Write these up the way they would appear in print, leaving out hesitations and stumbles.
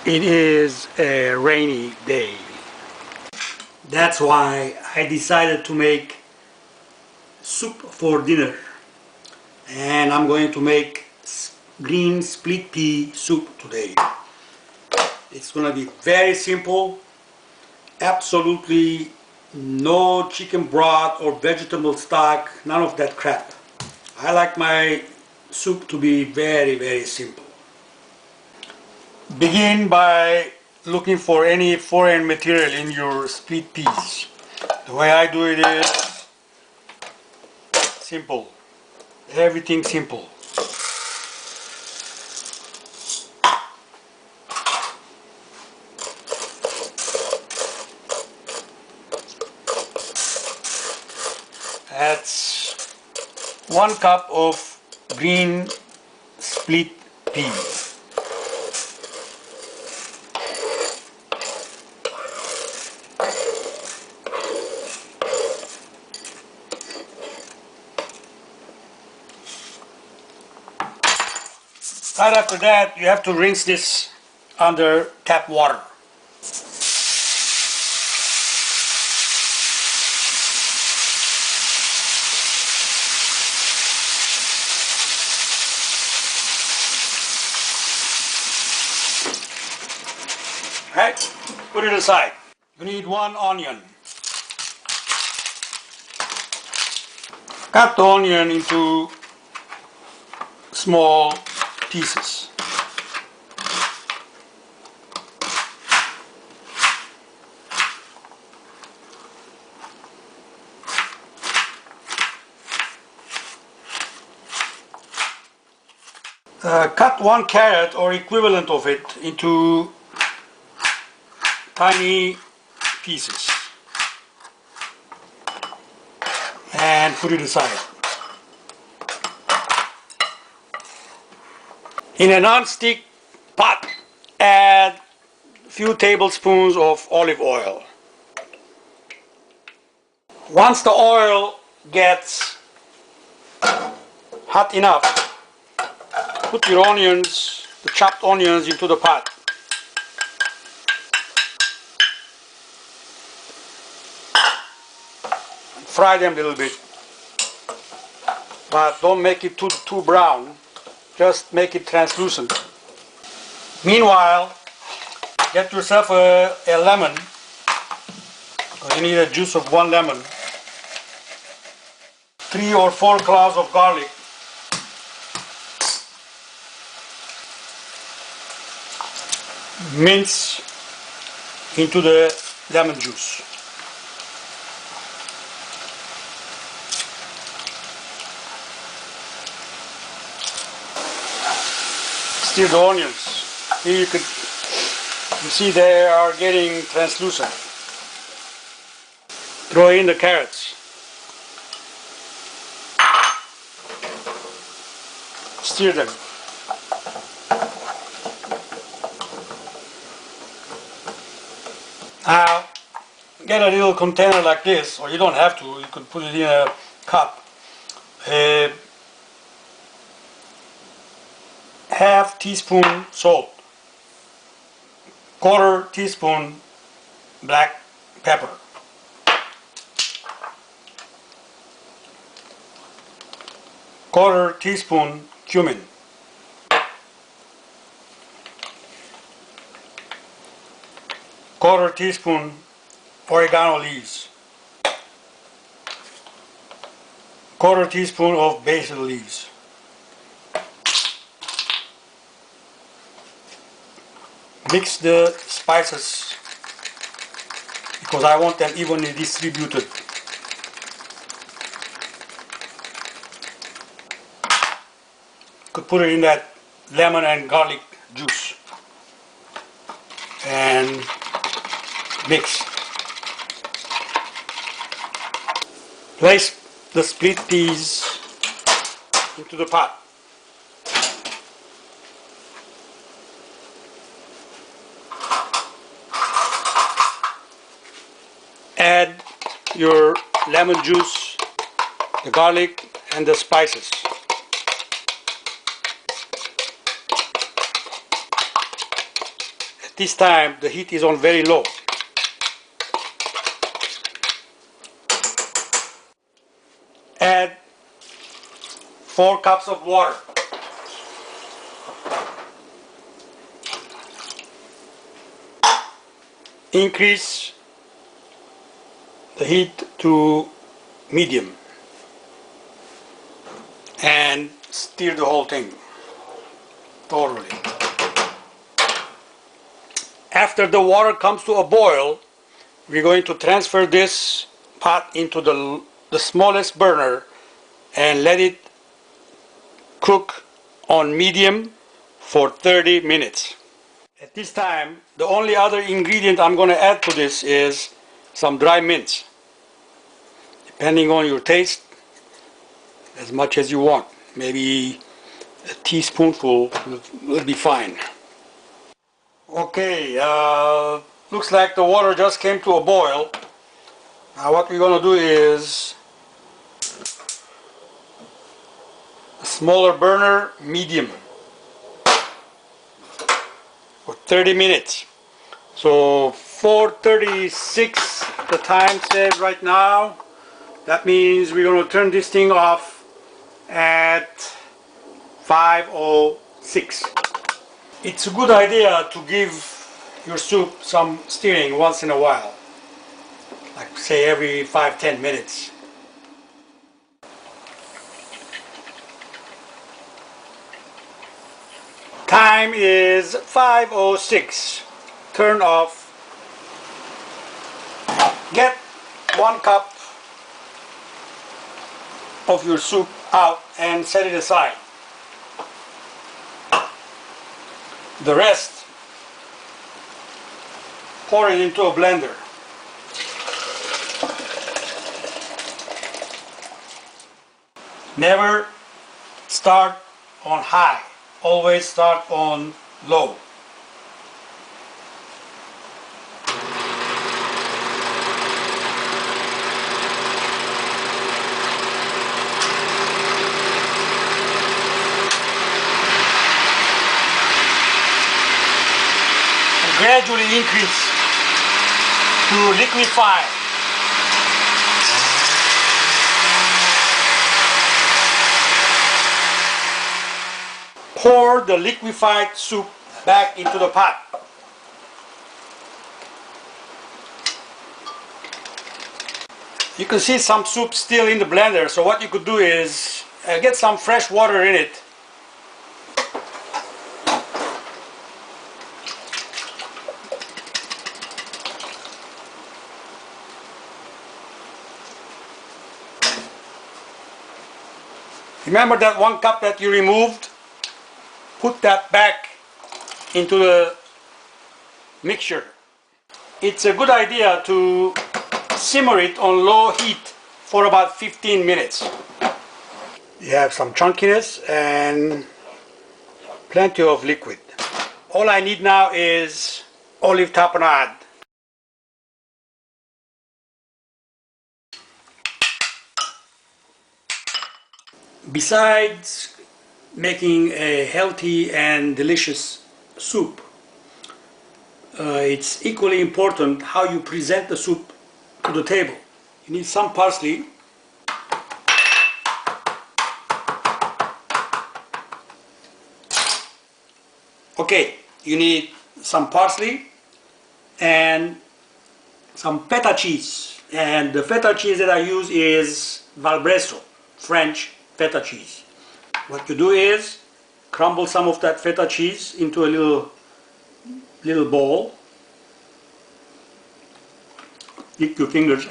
It is a rainy day. That's why I decided to make soup for dinner. And I'm going to make green split pea soup today. It's going to be very simple. Absolutely no chicken broth or vegetable stock, none of that crap. I like my soup to be very simple. Begin by looking for any foreign material in your split peas. The way I do it is simple. Everything simple. That's 1 cup of green split pea. Right after that, you have to rinse this under tap water. Right, put it aside. You need 1 onion. Cut the onion into small pieces. Cut 1 carrot or equivalent of it into tiny pieces and put it aside. In a non-stick pot, add a few tablespoons of olive oil. Once the oil gets hot enough, put your onions, the chopped onions, into the pot. Fry them a little bit, but don't make it too brown. Just make it translucent. Meanwhile, get yourself a lemon. You need a juice of 1 lemon. 3 or 4 cloves of garlic. Mince into the lemon juice. Stir the onions. Here you see they are getting translucent. Throw in the carrots. Stir them. Now, get a little container like this, or you don't have to, you could put it in a cup. Half teaspoon salt, 1/4 teaspoon black pepper, 1/4 teaspoon cumin, 1/4 teaspoon oregano leaves, 1/4 teaspoon of basil leaves. Mix the spices because I want them evenly distributed. Could put it in that lemon and garlic juice and mix. Place the split peas into the pot. Add your lemon juice, the garlic and the spices. This time the heat is on very low. Add 4 cups of water. Increase the heat to medium and stir the whole thing thoroughly. After the water comes to a boil, we're going to transfer this pot into the smallest burner and let it cook on medium for 30 minutes. At this time, the only other ingredient I'm going to add to this is some dry mints. Depending on your taste, as much as you want. Maybe a teaspoonful will be fine. Okay, looks like the water just came to a boil. Now what we're going to do is a smaller burner, medium, for 30 minutes. So 4:36 the time says right now. That means we're going to turn this thing off at 5:06. It's a good idea to give your soup some stirring once in a while, like say every 5-10 minutes. Time is 5:06. Turn off. Get 1 cup of your soup out and set it aside. The rest, pour it into a blender. Never start on high, always start on low. Gradually increase to liquefy. Pour the liquefied soup back into the pot. You can see some soup still in the blender, so what you could do is get some fresh water in it. Remember that 1 cup that you removed? Put that back into the mixture. It's a good idea to simmer it on low heat for about 15 minutes. You have some chunkiness and plenty of liquid. All I need now is olive tapenade. Besides making a healthy and delicious soup, it's equally important how you present the soup to the table. You need some parsley. Okay, you need some parsley and some feta cheese. And the feta cheese that I use is Valbresso, French feta cheese. What you do is crumble some of that feta cheese into a little bowl. Lick your fingers.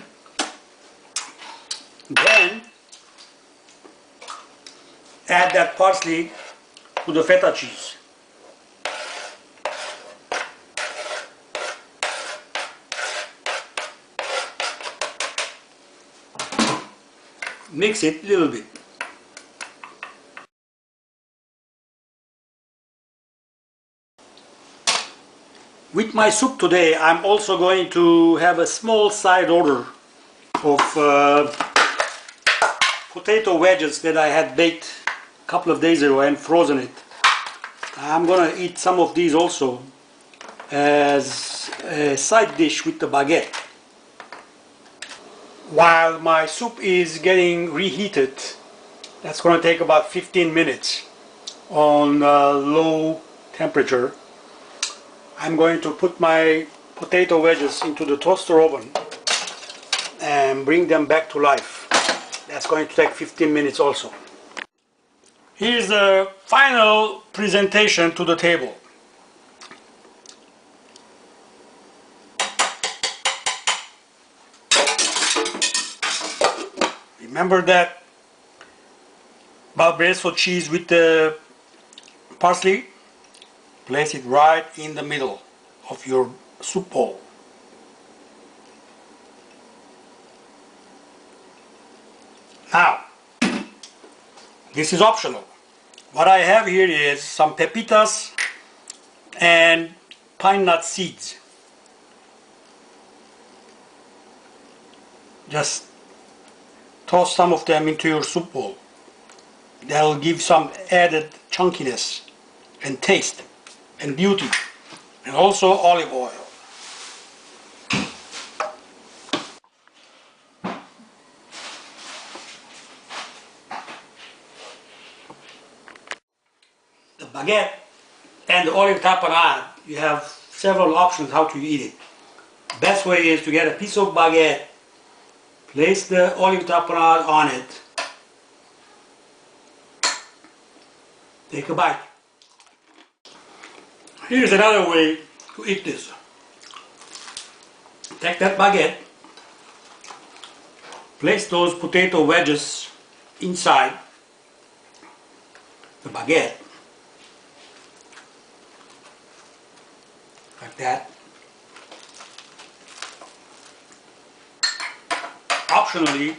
Then add that parsley to the feta cheese. Mix it a little bit. With my soup today, I'm also going to have a small side order of potato wedges that I had baked a couple of days ago and frozen it. I'm gonna eat some of these also as a side dish with the baguette. While my soup is getting reheated, that's going to take about 15 minutes on low temperature. I'm going to put my potato wedges into the toaster oven and bring them back to life. That's going to take 15 minutes also. Here's the final presentation to the table. Remember that Balbreso cheese with the parsley? Place it right in the middle of your soup bowl. Now, this is optional. What I have here is some pepitas and pine nut seeds. Just toss some of them into your soup bowl. That'll give some added chunkiness and taste and beauty, and also olive oil. The baguette and the olive tapenade, you have several options how to eat it. The best way is to get a piece of baguette, place the olive tapenade on it, take a bite. Here's another way to eat this. Take that baguette, place those potato wedges inside the baguette, like that. Optionally,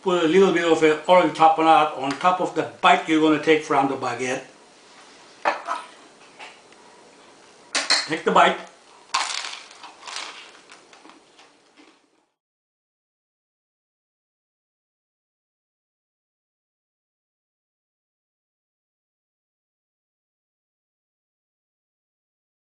put a little bit of an olive tapenade on top of the bite you're going to take from the baguette. Take the bite,